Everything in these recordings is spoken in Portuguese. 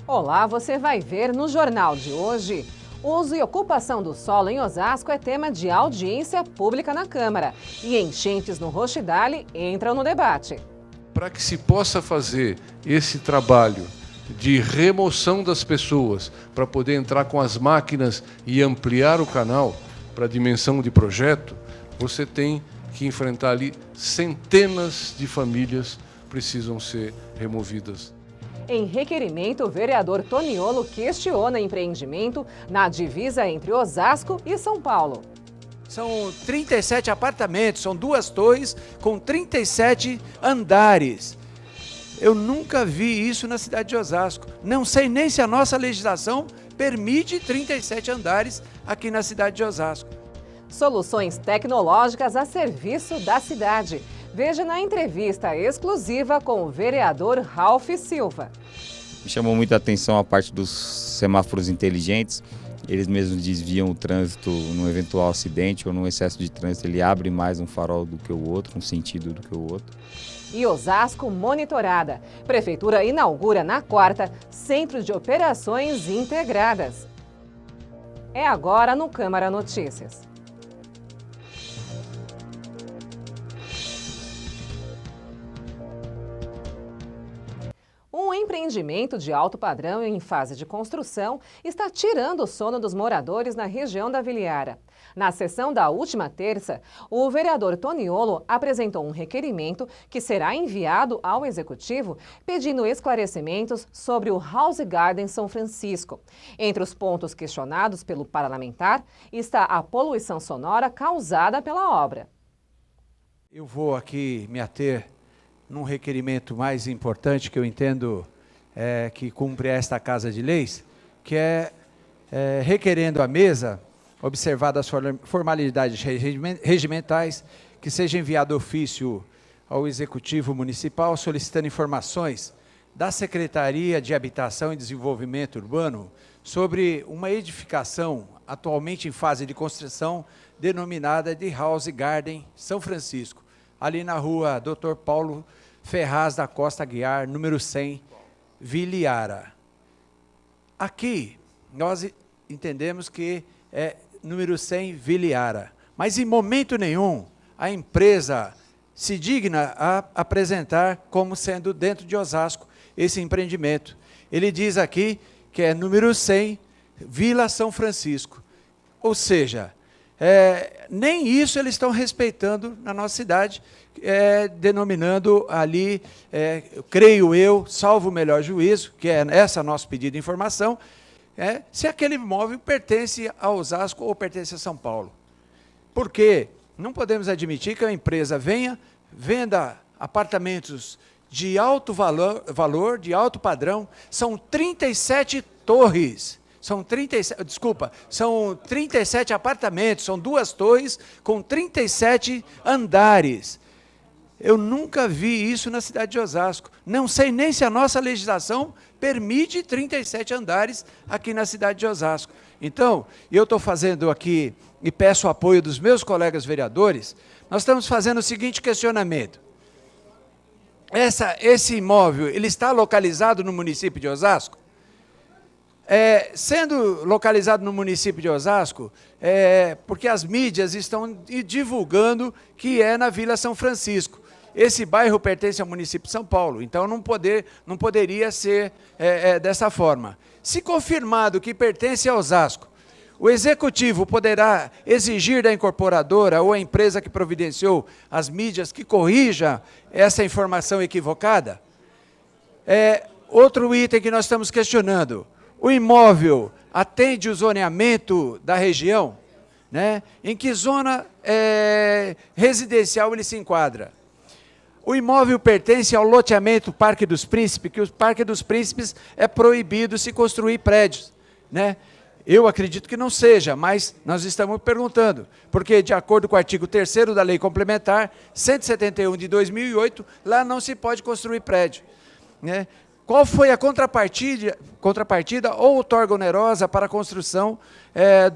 Olá, você vai ver no Jornal de hoje. Uso e ocupação do solo em Osasco é tema de audiência pública na Câmara. E enchentes no Roxidale entram no debate. Para que se possa fazer esse trabalho de remoção das pessoas, para poder entrar com as máquinas e ampliar o canal para a dimensão de projeto, você tem que enfrentar ali centenas de famílias precisam ser removidas. Em requerimento, o vereador Toniolo questiona empreendimento na divisa entre Osasco e São Paulo. São 37 apartamentos, são 2 torres com 37 andares. Eu nunca vi isso na cidade de Osasco. Não sei nem se a nossa legislação permite 37 andares aqui na cidade de Osasco. Soluções tecnológicas a serviço da cidade. Veja na entrevista exclusiva com o vereador Ralph Silva. Me chamou muita atenção a parte dos semáforos inteligentes. Eles mesmos desviam o trânsito num eventual acidente ou num excesso de trânsito. Ele abre mais um farol do que o outro, um sentido do que o outro. E Osasco monitorada. Prefeitura inaugura na quarta Centro de Operações Integradas. É agora no Câmara Notícias. Um empreendimento de alto padrão em fase de construção está tirando o sono dos moradores na região da Viliara. Na sessão da última terça, o vereador Toniolo apresentou um requerimento que será enviado ao Executivo pedindo esclarecimentos sobre o House Garden São Francisco. Entre os pontos questionados pelo parlamentar está a poluição sonora causada pela obra. Eu vou aqui me ater num requerimento mais importante que eu entendo que cumpre esta Casa de Leis, que é requerendo à mesa, observadas as formalidades regimentais, que seja enviado ofício ao Executivo Municipal solicitando informações da Secretaria de Habitação e Desenvolvimento Urbano sobre uma edificação atualmente em fase de construção denominada de House Garden São Francisco, ali na rua Dr. Paulo Ferraz da Costa Aguiar, número 100, Viliara. Aqui, nós entendemos que é número 100, Viliara, mas em momento nenhum a empresa se digna a apresentar como sendo dentro de Osasco esse empreendimento. Ele diz aqui que é número 100, Vila São Francisco, ou seja, nem isso eles estão respeitando na nossa cidade, denominando ali, creio eu, salvo o melhor juízo, que é essa nosso pedido de informação, se aquele imóvel pertence a Osasco ou pertence a São Paulo. Porque não podemos admitir que a empresa venda apartamentos de alto valor, de alto padrão, são 37 torres. São 37 apartamentos, são 2 torres com 37 andares. Eu nunca vi isso na cidade de Osasco. Não sei nem se a nossa legislação permite 37 andares aqui na cidade de Osasco. Então, eu estou fazendo aqui, e peço o apoio dos meus colegas vereadores, nós estamos fazendo o seguinte questionamento. Esse imóvel, ele está localizado no município de Osasco? Sendo localizado no município de Osasco, porque as mídias estão divulgando que é na Vila São Francisco. Esse bairro pertence ao município de São Paulo, então não poderia ser dessa forma. Se confirmado que pertence a Osasco, o Executivo poderá exigir da incorporadora ou a empresa que providenciou as mídias que corrija essa informação equivocada? Outro item que nós estamos questionando. O imóvel atende o zoneamento da região, né? Em que zona residencial ele se enquadra? O imóvel pertence ao loteamento Parque dos Príncipes, que o Parque dos Príncipes é proibido se construir prédios, né? Eu acredito que não seja, mas nós estamos perguntando, porque de acordo com o artigo 3º da Lei Complementar 171 de 2008, lá não se pode construir prédio, né? Qual foi a contrapartida ou outorga onerosa para a construção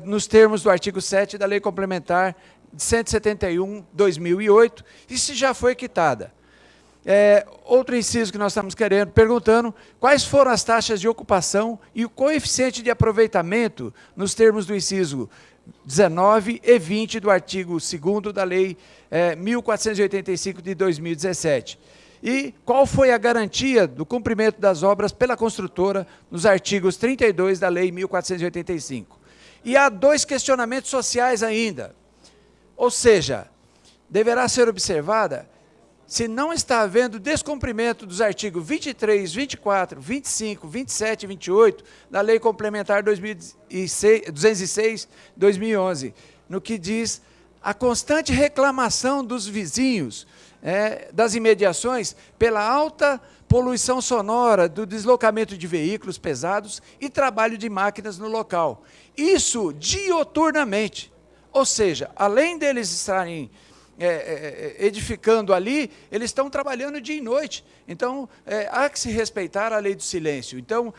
nos termos do artigo 7 da Lei Complementar 171/2008 e se já foi quitada? Outro inciso que nós estamos perguntando, quais foram as taxas de ocupação e o coeficiente de aproveitamento nos termos do inciso 19 e 20 do artigo 2º da Lei 1485 de 2017. E qual foi a garantia do cumprimento das obras pela construtora nos artigos 32 da Lei 1485. E há 2 questionamentos sociais ainda. Ou seja, deverá ser observada se não está havendo descumprimento dos artigos 23, 24, 25, 27 e 28 da Lei Complementar 206/2011, no que diz a constante reclamação dos vizinhos das imediações pela alta poluição sonora, do deslocamento de veículos pesados e trabalho de máquinas no local. Isso dioturnamente, ou seja, além deles estarem edificando ali, eles estão trabalhando dia e noite. Então, há que se respeitar a lei do silêncio. Então,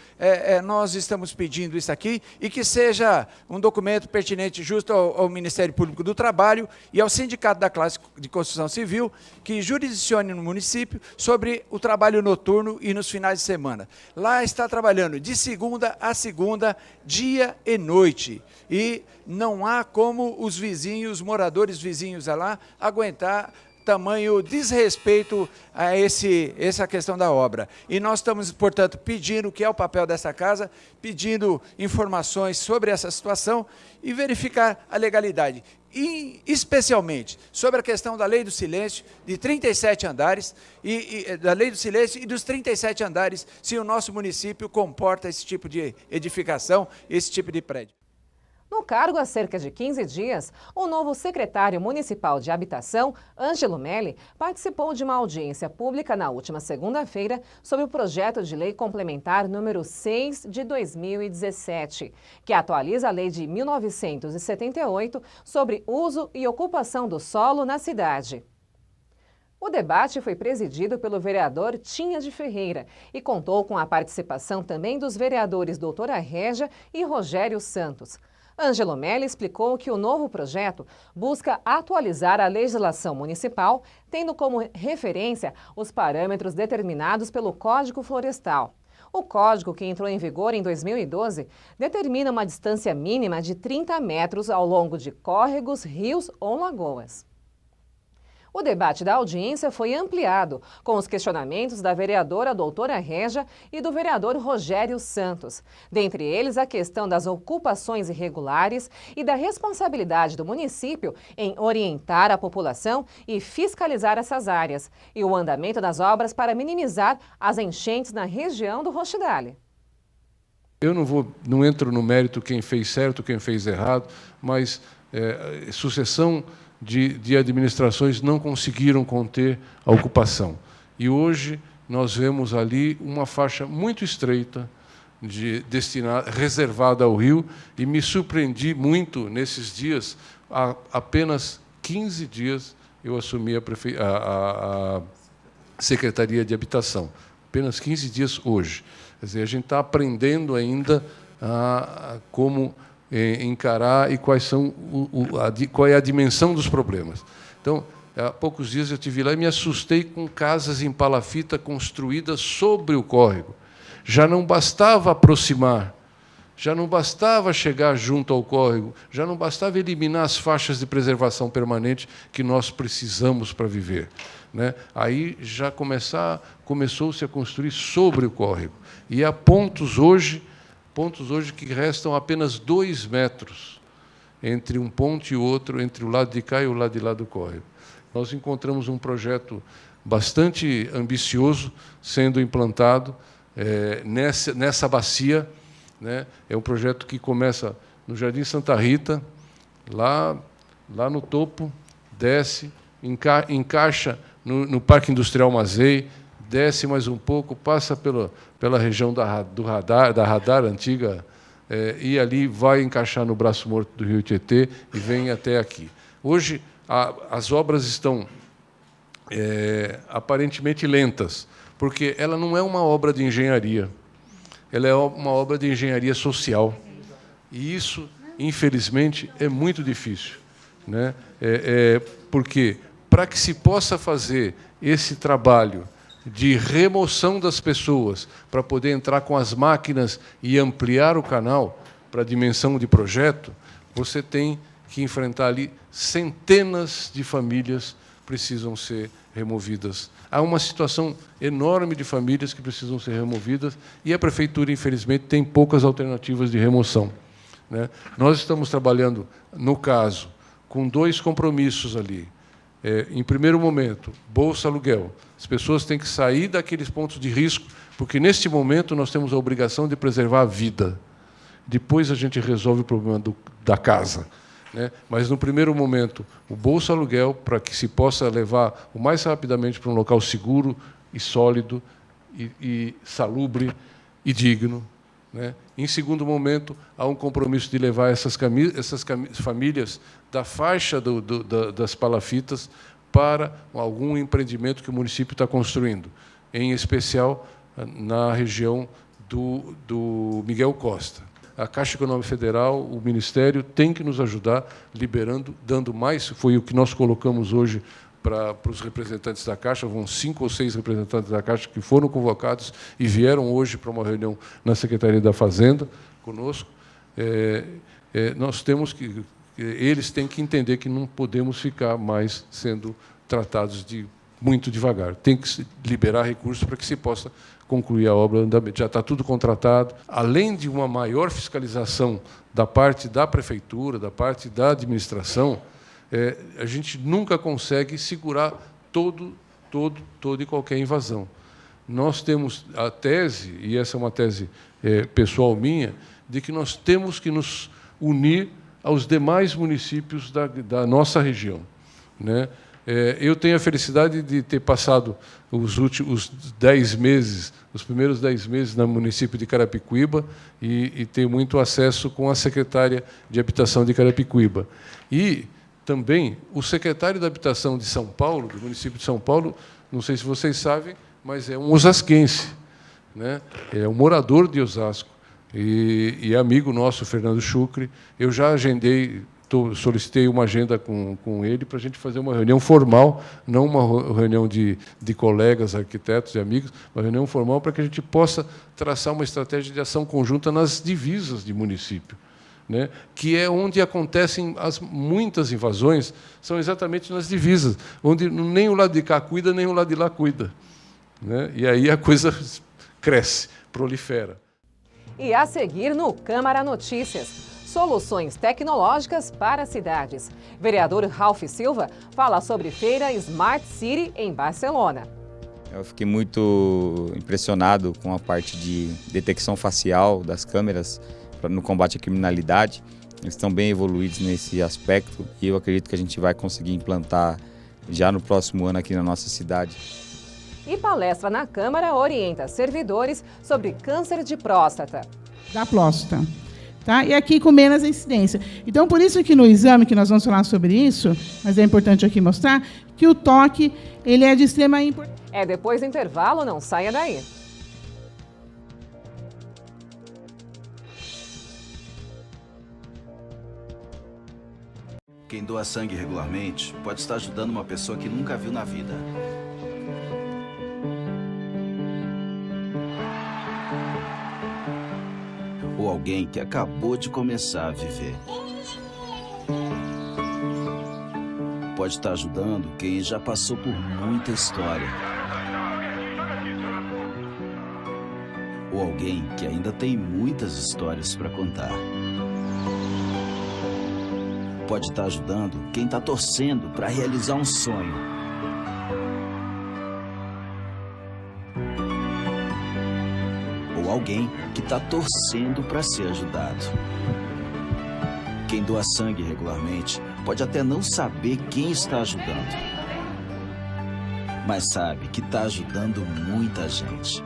nós estamos pedindo isso aqui, e que seja um documento pertinente justo ao Ministério Público do Trabalho e ao Sindicato da Classe de Construção Civil, que jurisdicione no município sobre o trabalho noturno e nos finais de semana. Lá está trabalhando de segunda a segunda, dia e noite. E não há como os vizinhos, moradores vizinhos lá, aguentar tamanho desrespeito a essa questão da obra. E nós estamos, portanto, pedindo, que é o papel dessa casa, pedindo informações sobre essa situação e verificar a legalidade. E, especialmente, sobre a questão da Lei do Silêncio, de 37 andares, da Lei do Silêncio e dos 37 andares, se o nosso município comporta esse tipo de edificação, esse tipo de prédio. No cargo há cerca de 15 dias, o novo secretário municipal de Habitação, Ângelo Melli, participou de uma audiência pública na última segunda-feira sobre o projeto de lei complementar número 6 de 2017, que atualiza a lei de 1978 sobre uso e ocupação do solo na cidade. O debate foi presidido pelo vereador Tinha de Ferreira e contou com a participação também dos vereadores Doutora Régia e Rogério Santos. Ângelo Melli explicou que o novo projeto busca atualizar a legislação municipal, tendo como referência os parâmetros determinados pelo Código Florestal. O código, que entrou em vigor em 2012, determina uma distância mínima de 30 metros ao longo de córregos, rios ou lagoas. O debate da audiência foi ampliado, com os questionamentos da vereadora Doutora Régia e do vereador Rogério Santos. Dentre eles, a questão das ocupações irregulares e da responsabilidade do município em orientar a população e fiscalizar essas áreas, e o andamento das obras para minimizar as enchentes na região do Roxidale. Eu não entro no mérito quem fez certo, quem fez errado, mas sucessão de administrações não conseguiram conter a ocupação. E hoje nós vemos ali uma faixa muito estreita reservada ao rio, e me surpreendi muito nesses dias. Há apenas 15 dias eu assumi a Secretaria de Habitação. Apenas 15 dias hoje. Quer dizer, a gente está aprendendo ainda como encarar e qual é a dimensão dos problemas. Então, há poucos dias eu estive lá e me assustei com casas em palafita construídas sobre o córrego. Já não bastava aproximar, já não bastava chegar junto ao córrego, já não bastava eliminar as faixas de preservação permanente que nós precisamos para viver, né? Aí já começou-se a construir sobre o córrego. E há pontos hoje que restam apenas 2 metros entre um ponto e outro, entre o lado de cá e o lado de lá do córrego. Nós encontramos um projeto bastante ambicioso sendo implantado nessa bacia, né? É um projeto que começa no Jardim Santa Rita, lá no topo, desce, encaixa no Parque Industrial Mazei, desce mais um pouco, passa pela região da Radar antiga, e ali vai encaixar no braço morto do Rio Tietê e vem até aqui. Hoje, as obras estão aparentemente lentas, porque ela não é uma obra de engenharia, ela é uma obra de engenharia social. E isso, infelizmente, é muito difícil, né? Porque, para que se possa fazer esse trabalho de remoção das pessoas para poder entrar com as máquinas e ampliar o canal para a dimensão de projeto, você tem que enfrentar ali centenas de famílias precisam ser removidas. Há uma situação enorme de famílias que precisam ser removidas e a Prefeitura, infelizmente, tem poucas alternativas de remoção, né? Nós estamos trabalhando, no caso, com 2 compromissos ali. Em primeiro momento, Bolsa Aluguel. As pessoas têm que sair daqueles pontos de risco, porque, neste momento, nós temos a obrigação de preservar a vida. Depois a gente resolve o problema da casa, né? Mas, no primeiro momento, o Bolsa Aluguel, para que se possa levar o mais rapidamente para um local seguro e sólido, e salubre e digno, né? Em segundo momento, há um compromisso de levar essas famílias da faixa das palafitas para algum empreendimento que o município está construindo, em especial na região do Miguel Costa. A Caixa Econômica Federal, o Ministério, tem que nos ajudar, liberando, dando mais. Foi o que nós colocamos hoje para os representantes da Caixa. Vão 5 ou 6 representantes da Caixa que foram convocados e vieram hoje para uma reunião na Secretaria da Fazenda conosco. Nós temos que... Eles têm que entender que não podemos ficar mais sendo tratados muito devagar. Tem que liberar recursos para que se possa concluir a obra. Já está tudo contratado. Além de uma maior fiscalização da parte da Prefeitura, da parte da administração, a gente nunca consegue segurar toda e qualquer invasão. Nós temos a tese, e essa é uma tese pessoal minha, de que nós temos que nos unir aos demais municípios da nossa região, né? Eu tenho a felicidade de ter passado os 10 meses, os primeiros 10 meses no município de Carapicuíba e ter muito acesso com a secretária de Habitação de Carapicuíba. E também o secretário da Habitação de São Paulo, do município de São Paulo, não sei se vocês sabem, mas é um osasquense, né? É um morador de Osasco. E amigo nosso, Fernando Chucre. Eu já agendei, solicitei uma agenda com ele para a gente fazer uma reunião formal, não uma reunião de colegas, arquitetos e amigos, uma reunião formal para que a gente possa traçar uma estratégia de ação conjunta nas divisas de município, né? Que é onde acontecem muitas invasões, são exatamente nas divisas, onde nem o lado de cá cuida, nem o lado de lá cuida, né? E aí a coisa cresce, prolifera. E a seguir no Câmara Notícias, soluções tecnológicas para cidades. Vereador Ralph Silva fala sobre feira Smart City em Barcelona. Eu fiquei muito impressionado com a parte de detecção facial das câmeras no combate à criminalidade. Eles estão bem evoluídos nesse aspecto e eu acredito que a gente vai conseguir implantar já no próximo ano aqui na nossa cidade. E palestra na Câmara orienta servidores sobre câncer de próstata. Da próstata, tá? E aqui com menos incidência. Então, por isso que no exame, que nós vamos falar sobre isso, mas é importante aqui mostrar, que o toque, ele é de extrema importância. Depois do intervalo, não saia daí. Quem doa sangue regularmente pode estar ajudando uma pessoa que nunca viu na vida. Ou alguém que acabou de começar a viver. Pode estar ajudando quem já passou por muita história. Ou alguém que ainda tem muitas histórias para contar. Pode estar ajudando quem está torcendo para realizar um sonho. Ou alguém que está torcendo para ser ajudado. Quem doa sangue regularmente pode até não saber quem está ajudando, mas sabe que está ajudando muita gente.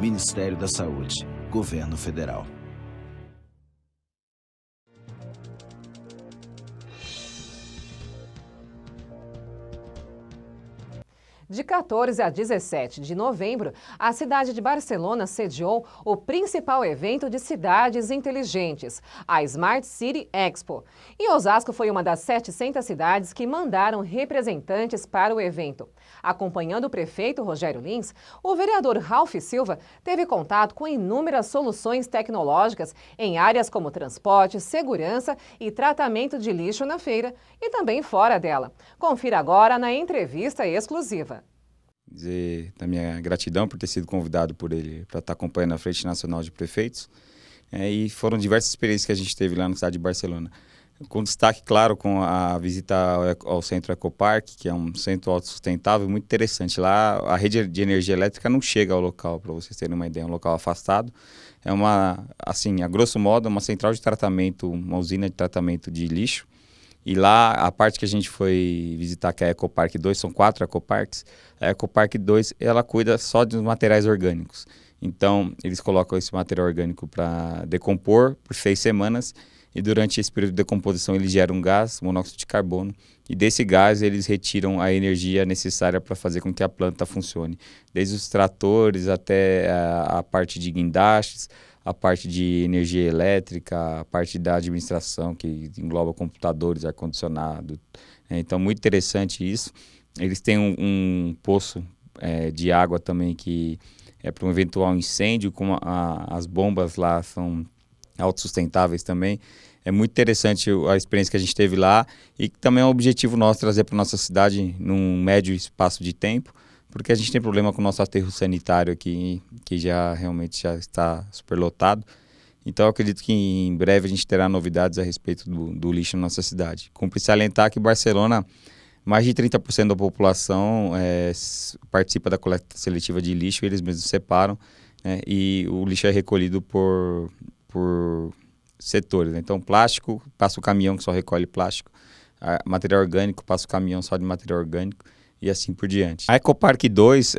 Ministério da Saúde, Governo Federal. De 14 a 17 de novembro, a cidade de Barcelona sediou o principal evento de cidades inteligentes, a Smart City Expo. E Osasco foi uma das 700 cidades que mandaram representantes para o evento. Acompanhando o prefeito Rogério Lins, o vereador Ralph Silva teve contato com inúmeras soluções tecnológicas em áreas como transporte, segurança e tratamento de lixo na feira e também fora dela. Confira agora na entrevista exclusiva. Dizer da minha gratidão por ter sido convidado por ele para estar acompanhando a Frente Nacional de Prefeitos. E foram diversas experiências que a gente teve lá na cidade de Barcelona. Com destaque, claro, com a visita ao Centro Ecopark, que é um centro autossustentável muito interessante. Lá a rede de energia elétrica não chega ao local, para vocês terem uma ideia, é um local afastado. É uma, assim, a grosso modo, uma central de tratamento, uma usina de tratamento de lixo. E lá, a parte que a gente foi visitar, que é a Ecopark 2, são 4 ecoparks, a Ecopark 2, ela cuida só dos materiais orgânicos. Então, eles colocam esse material orgânico para decompor por 6 semanas e durante esse período de decomposição eles geram um gás, monóxido de carbono, e desse gás eles retiram a energia necessária para fazer com que a planta funcione. Desde os tratores até a parte de guindastes, a parte de energia elétrica, a parte da administração, que engloba computadores, ar-condicionado. Então, muito interessante isso. Eles têm um poço de água também que é para um eventual incêndio, como as bombas lá são autossustentáveis também. É muito interessante a experiência que a gente teve lá e também é um objetivo nosso trazer para a nossa cidade num médio espaço de tempo, porque a gente tem problema com o nosso aterro sanitário aqui, que realmente já está superlotado. Então, eu acredito que em breve a gente terá novidades a respeito do lixo na nossa cidade. Cumpre salientar que Barcelona, mais de 30% da população participa da coleta seletiva de lixo, eles mesmos separam, e o lixo é recolhido por setores. Então, plástico, passa o caminhão que só recolhe plástico, material orgânico, passa o caminhão só de material orgânico, e assim por diante. A Ecopark 2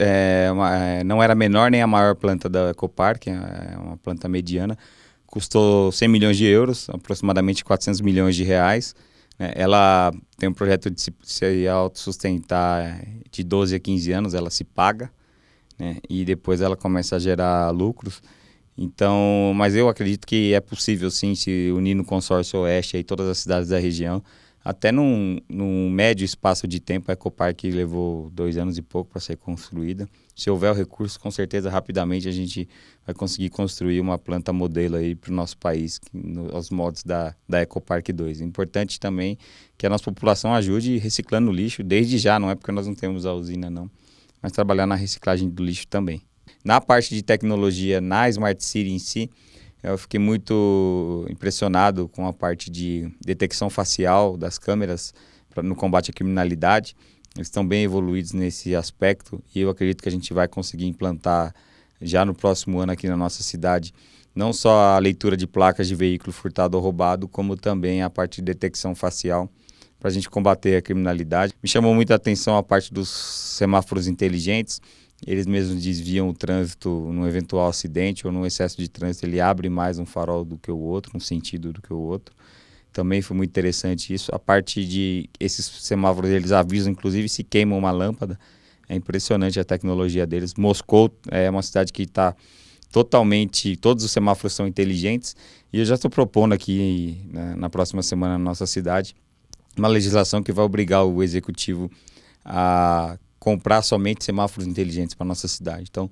não era a menor nem a maior planta da Ecopark, é uma planta mediana, custou 100 milhões de euros, aproximadamente 400 milhões de reais. Ela tem um projeto de se autossustentar de 12 a 15 anos, ela se paga, e depois ela começa a gerar lucros. Então, mas eu acredito que é possível sim se unir no consórcio Oeste e todas as cidades da região. Até num médio espaço de tempo, a Ecopark levou 2 anos e pouco para ser construída. Se houver o recurso, com certeza, rapidamente a gente vai conseguir construir uma planta modelo aí para o nosso país, aos moldes da Ecopark 2. É importante também que a nossa população ajude reciclando o lixo, desde já, não é porque nós não temos a usina não, mas trabalhar na reciclagem do lixo também. Na parte de tecnologia, na Smart City em si, eu fiquei muito impressionado com a parte de detecção facial das câmeras no combate à criminalidade. Eles estão bem evoluídos nesse aspecto e eu acredito que a gente vai conseguir implantar já no próximo ano aqui na nossa cidade não só a leitura de placas de veículo furtado ou roubado, como também a parte de detecção facial para a gente combater a criminalidade. Me chamou muita atenção a parte dos semáforos inteligentes. Eles mesmos desviam o trânsito num eventual acidente ou num excesso de trânsito, ele abre mais um farol do que o outro, um sentido do que o outro. Também foi muito interessante isso. A parte de esses semáforos, eles avisam, inclusive, se queima uma lâmpada. É impressionante a tecnologia deles. Moscou é uma cidade que está totalmente, todos os semáforos são inteligentes. E eu já estou propondo aqui, na próxima semana, na nossa cidade, uma legislação que vai obrigar o executivo a comprar somente semáforos inteligentes para a nossa cidade. Então,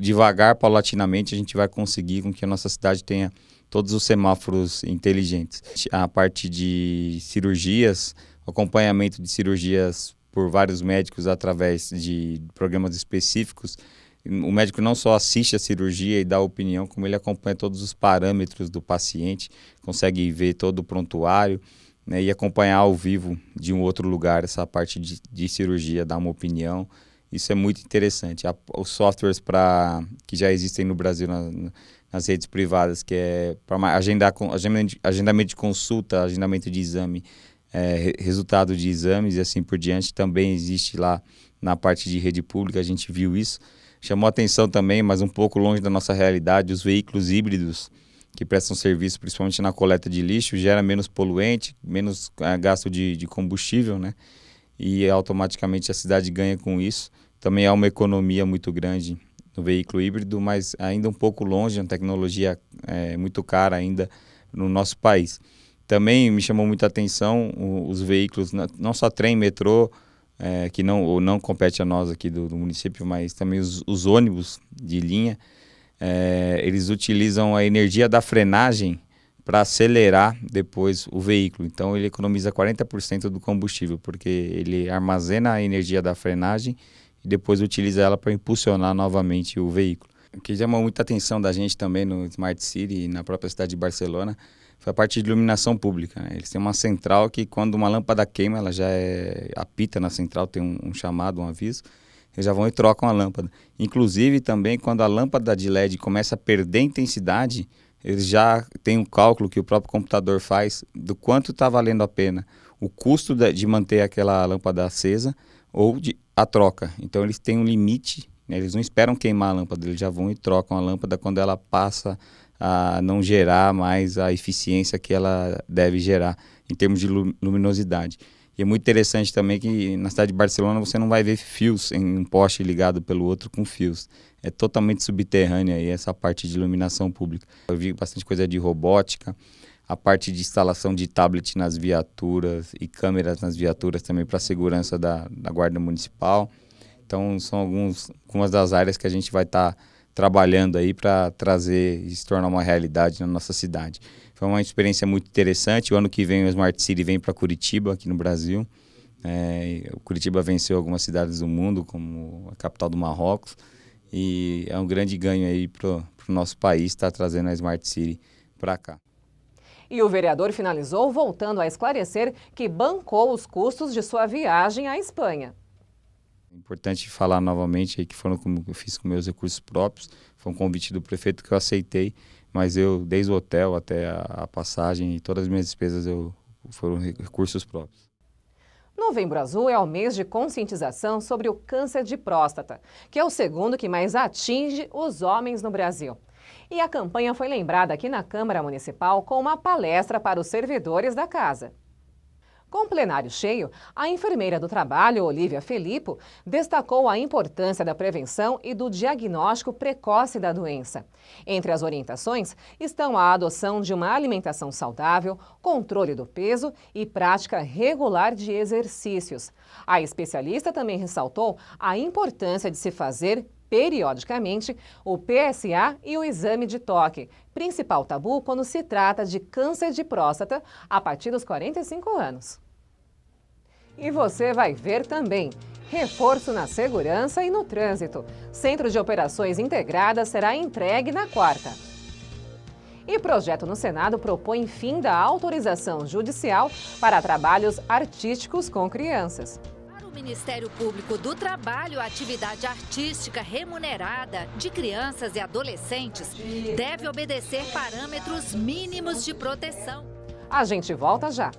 devagar, paulatinamente, a gente vai conseguir com que a nossa cidade tenha todos os semáforos inteligentes. A parte de cirurgias, acompanhamento de cirurgias por vários médicos através de programas específicos. O médico não só assiste a cirurgia e dá opinião, como ele acompanha todos os parâmetros do paciente, consegue ver todo o prontuário, e acompanhar ao vivo de um outro lugar essa parte de cirurgia, dar uma opinião. Isso é muito interessante. Os softwares que já existem no Brasil nas redes privadas, que é para agendamento de consulta, agendamento de exame, resultado de exames e assim por diante, também existe lá na parte de rede pública, a gente viu isso. Chamou atenção também, mas um pouco longe da nossa realidade, os veículos híbridos que prestam serviço principalmente na coleta de lixo, gera menos poluente, menos gasto de combustível, né? E automaticamente a cidade ganha com isso. também há uma economia muito grande no veículo híbrido, mas ainda um pouco longe, uma tecnologia muito cara ainda no nosso país. Também me chamou muita atenção os veículos, não só trem, metrô, que não compete a nós aqui do município, mas também os ônibus de linha, eles utilizam a energia da frenagem para acelerar depois o veículo. Então ele economiza 40% do combustível, porque ele armazena a energia da frenagem e depois utiliza ela para impulsionar novamente o veículo. O que chamou muita atenção da gente também no Smart City e na própria cidade de Barcelona foi a parte de iluminação pública, né? Eles têm uma central que, quando uma lâmpada queima, ela já apita na central, tem um chamado, um aviso, eles já vão e trocam a lâmpada. Inclusive também quando a lâmpada de LED começa a perder intensidade, eles já têm um cálculo que o próprio computador faz do quanto está valendo a pena o custo de manter aquela lâmpada acesa ou a troca. Então eles têm um limite, né? Eles não esperam queimar a lâmpada, eles já vão e trocam a lâmpada quando ela passa a não gerar mais a eficiência que ela deve gerar em termos de luminosidade. E é muito interessante também que na cidade de Barcelona você não vai ver fios em um poste ligado pelo outro com fios. É totalmente subterrânea aí essa parte de iluminação pública. Eu vi bastante coisa de robótica, a parte de instalação de tablet nas viaturas e câmeras nas viaturas também para a segurança da Guarda Municipal. Então são algumas das áreas que a gente vai estar trabalhando aí para trazer e se tornar uma realidade na nossa cidade. Foi uma experiência muito interessante. O ano que vem o Smart City vem para Curitiba, aqui no Brasil. Curitiba venceu algumas cidades do mundo, como a capital do Marrocos. E é um grande ganho aí para o nosso país estar trazendo a Smart City para cá. E o vereador finalizou voltando a esclarecer que bancou os custos de sua viagem à Espanha. É importante falar novamente aí que foram como eu fiz com meus recursos próprios. Foi um convite do prefeito que eu aceitei, mas eu, desde o hotel até a passagem e todas as minhas despesas foram recursos próprios. Novembro Azul é o mês de conscientização sobre o câncer de próstata, que é o segundo que mais atinge os homens no Brasil. E a campanha foi lembrada aqui na Câmara Municipal com uma palestra para os servidores da casa. Com plenário cheio, a enfermeira do trabalho, Olívia Felippo, destacou a importância da prevenção e do diagnóstico precoce da doença. Entre as orientações estão a adoção de uma alimentação saudável, controle do peso e prática regular de exercícios. A especialista também ressaltou a importância de se fazer periodicamente o PSA e o exame de toque, principal tabu quando se trata de câncer de próstata a partir dos 45 anos. E você vai ver também reforço na segurança e no trânsito. Centro de Operações Integradas será entregue na quarta. E projeto no Senado propõe fim da autorização judicial para trabalhos artísticos com crianças. O Ministério Público do Trabalho, a atividade artística remunerada de crianças e adolescentes deve obedecer parâmetros mínimos de proteção. A gente volta já.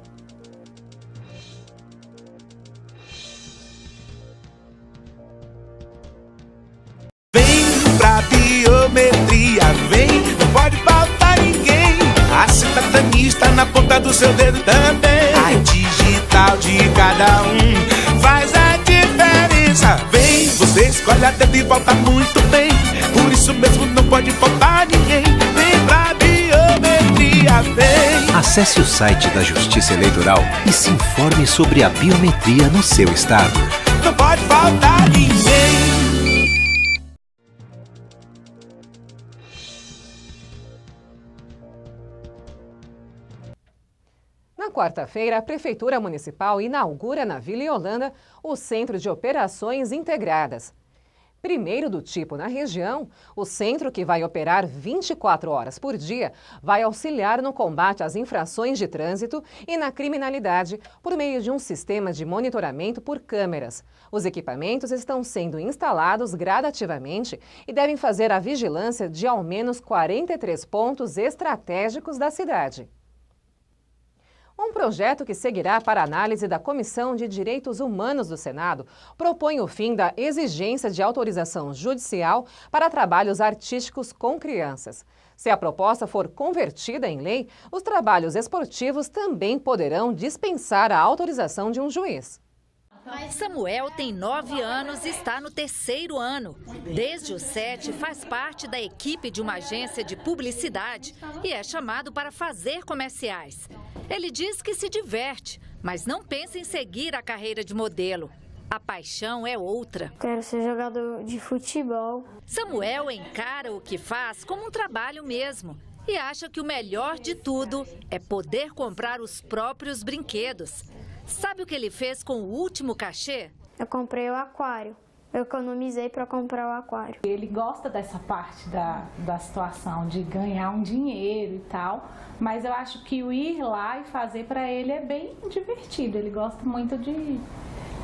Vem pra biometria, vem, não pode faltar ninguém. A cidadania está na ponta do seu dedo também. A digital de cada um faz a diferença. Vem, você escolhe a dedo e volta muito bem. Por isso mesmo não pode faltar ninguém. Vem pra biometria, vem. Acesse o site da Justiça Eleitoral e se informe sobre a biometria no seu estado. Não pode faltar ninguém. Na quarta-feira, a Prefeitura Municipal inaugura na Vila Yolanda o Centro de Operações Integradas. Primeiro do tipo na região, o centro, que vai operar 24 horas por dia, vai auxiliar no combate às infrações de trânsito e na criminalidade por meio de um sistema de monitoramento por câmeras. Os equipamentos estão sendo instalados gradativamente e devem fazer a vigilância de ao menos 43 pontos estratégicos da cidade. Um projeto que seguirá para análise da Comissão de Direitos Humanos do Senado propõe o fim da exigência de autorização judicial para trabalhos artísticos com crianças. Se a proposta for convertida em lei, os trabalhos esportivos também poderão dispensar a autorização de um juiz. Samuel tem 9 anos e está no 3º ano. Desde os 7, faz parte da equipe de uma agência de publicidade e é chamado para fazer comerciais. Ele diz que se diverte, mas não pensa em seguir a carreira de modelo. A paixão é outra. Quero ser jogador de futebol. Samuel encara o que faz como um trabalho mesmo e acha que o melhor de tudo é poder comprar os próprios brinquedos. Sabe o que ele fez com o último cachê? Eu comprei o aquário. Eu economizei para comprar o aquário. Ele gosta dessa parte da situação, de ganhar um dinheiro e tal, mas eu acho que o ir lá e fazer para ele é bem divertido. Ele gosta muito de...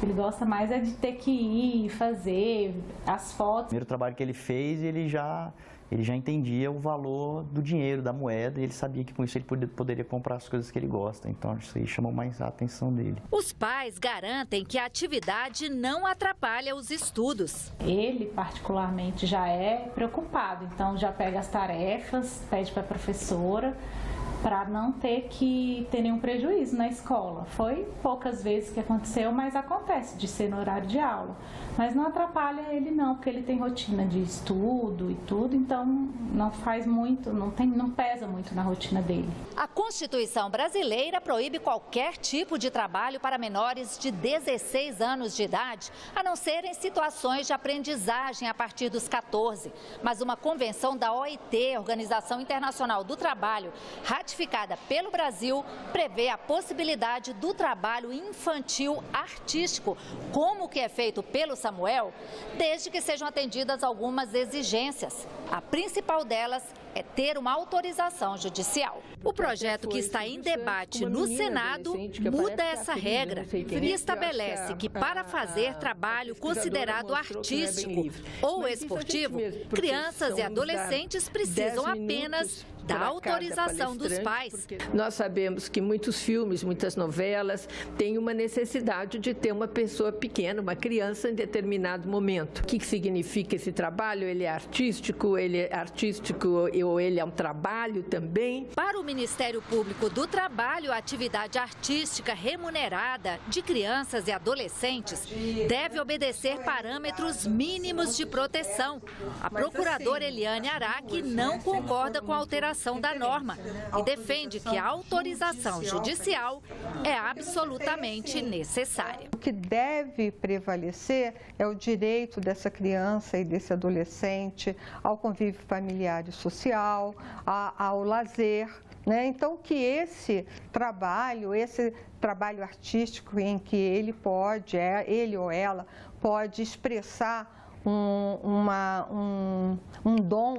Ele gosta mais é de ter que ir, fazer as fotos. O primeiro trabalho que ele fez, ele já entendia o valor do dinheiro, da moeda, e ele sabia que com isso ele poderia comprar as coisas que ele gosta. Então isso aí chamou mais a atenção dele. Os pais garantem que a atividade não atrapalha os estudos. Ele, particularmente, já é preocupado, então já pega as tarefas, pede para a professora, para não ter nenhum prejuízo na escola. Foi poucas vezes que aconteceu, mas acontece de ser no horário de aula. Mas não atrapalha ele não, porque ele tem rotina de estudo e tudo, então não faz muito, não pesa muito na rotina dele. A Constituição brasileira proíbe qualquer tipo de trabalho para menores de 16 anos de idade, a não ser em situações de aprendizagem a partir dos 14. Mas uma convenção da OIT, Organização Internacional do Trabalho, ratificada pelo Brasil, prevê a possibilidade do trabalho infantil artístico, como o que é feito pelo Samuel, desde que sejam atendidas algumas exigências. A principal delas é ter uma autorização judicial. O projeto que está em debate no Senado muda essa regra e estabelece que para fazer trabalho considerado artístico ou esportivo, crianças e adolescentes precisam apenas da autorização dos pais. Nós sabemos que muitos filmes, muitas novelas têm uma necessidade de ter uma pessoa pequena, uma criança em determinado momento. O que significa esse trabalho? Ele é artístico ou ele é um trabalho também? Para o Ministério Público do Trabalho, a atividade artística remunerada de crianças e adolescentes deve obedecer parâmetros mínimos de proteção. A procuradora Eliane Araque não concorda com a alteração da norma e defende que a autorização judicial é absolutamente necessária. O que deve prevalecer é o direito dessa criança e desse adolescente ao convívio familiar e social, ao lazer, né? Então, que esse trabalho artístico em que ele ou ela pode expressar um dom,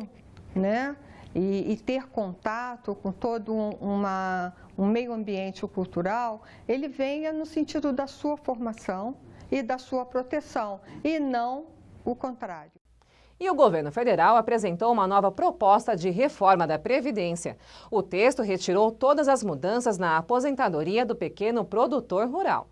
né? E ter contato com todo um meio ambiente cultural, ele venha no sentido da sua formação e da sua proteção, e não o contrário. E o governo federal apresentou uma nova proposta de reforma da Previdência. O texto retirou todas as mudanças na aposentadoria do pequeno produtor rural.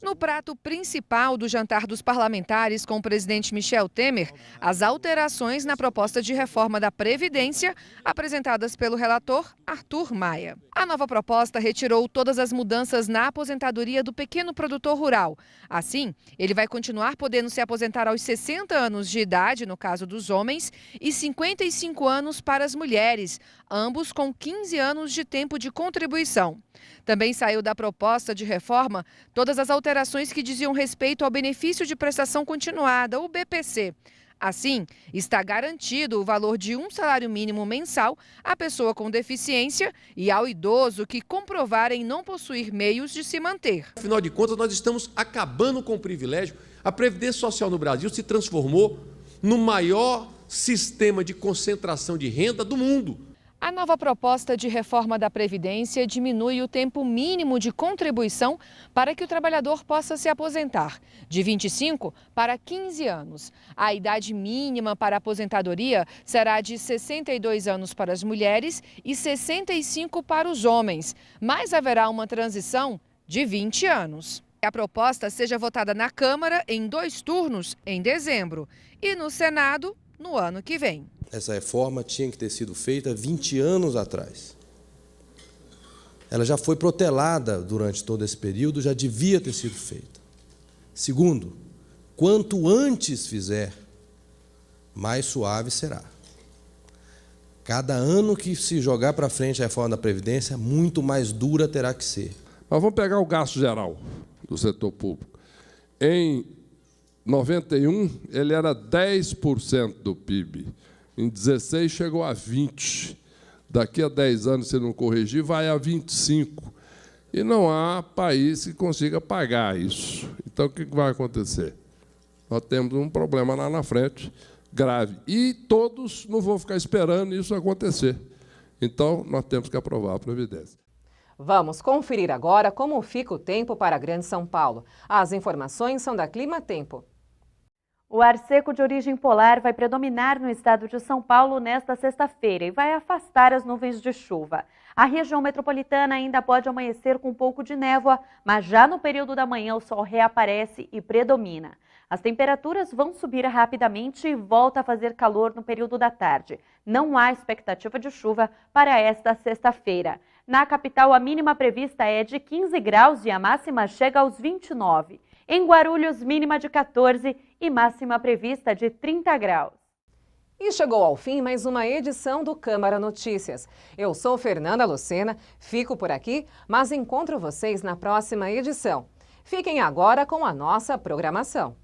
No prato principal do jantar dos parlamentares com o presidente Michel Temer, as alterações na proposta de reforma da Previdência apresentadas pelo relator Arthur Maia. A nova proposta retirou todas as mudanças na aposentadoria do pequeno produtor rural. Assim, ele vai continuar podendo se aposentar aos 60 anos de idade, no caso dos homens, e 55 anos para as mulheres, ambos com 15 anos de tempo de contribuição. Também saiu da proposta de reforma todas as alterações que diziam respeito ao benefício de prestação continuada, o BPC. Assim, está garantido o valor de um salário mínimo mensal à pessoa com deficiência e ao idoso que comprovarem não possuir meios de se manter. Afinal de contas, nós estamos acabando com o privilégio. A Previdência Social no Brasil se transformou no maior sistema de concentração de renda do mundo. A nova proposta de reforma da Previdência diminui o tempo mínimo de contribuição para que o trabalhador possa se aposentar, de 25 para 15 anos. A idade mínima para a aposentadoria será de 62 anos para as mulheres e 65 para os homens, mas haverá uma transição de 20 anos. A proposta seja votada na Câmara em 2 turnos em dezembro e no Senado no ano que vem. Essa reforma tinha que ter sido feita 20 anos atrás. ela já foi protelada durante todo esse período, já devia ter sido feita. Segundo, quanto antes fizer, mais suave será. Cada ano que se jogar para frente a reforma da Previdência, muito mais dura terá que ser. Mas vamos pegar o gasto geral do setor público. Em 91, ele era 10% do PIB. Em 16, chegou a 20%. Daqui a 10 anos, se não corrigir, vai a 25%. E não há país que consiga pagar isso. Então, o que vai acontecer? Nós temos um problema lá na frente, grave. E todos não vão ficar esperando isso acontecer. Então, nós temos que aprovar a Previdência. Vamos conferir agora como fica o tempo para a Grande São Paulo. As informações são da Clima Tempo. O ar seco de origem polar vai predominar no estado de São Paulo nesta sexta-feira e vai afastar as nuvens de chuva. A região metropolitana ainda pode amanhecer com um pouco de névoa, mas já no período da manhã o sol reaparece e predomina. As temperaturas vão subir rapidamente e volta a fazer calor no período da tarde. Não há expectativa de chuva para esta sexta-feira. Na capital, a mínima prevista é de 15 graus e a máxima chega aos 29. Em Guarulhos, mínima de 14 e máxima prevista de 30 graus. E chegou ao fim mais uma edição do Câmara Notícias. Eu sou Fernanda Lucena, fico por aqui, mas encontro vocês na próxima edição. Fiquem agora com a nossa programação.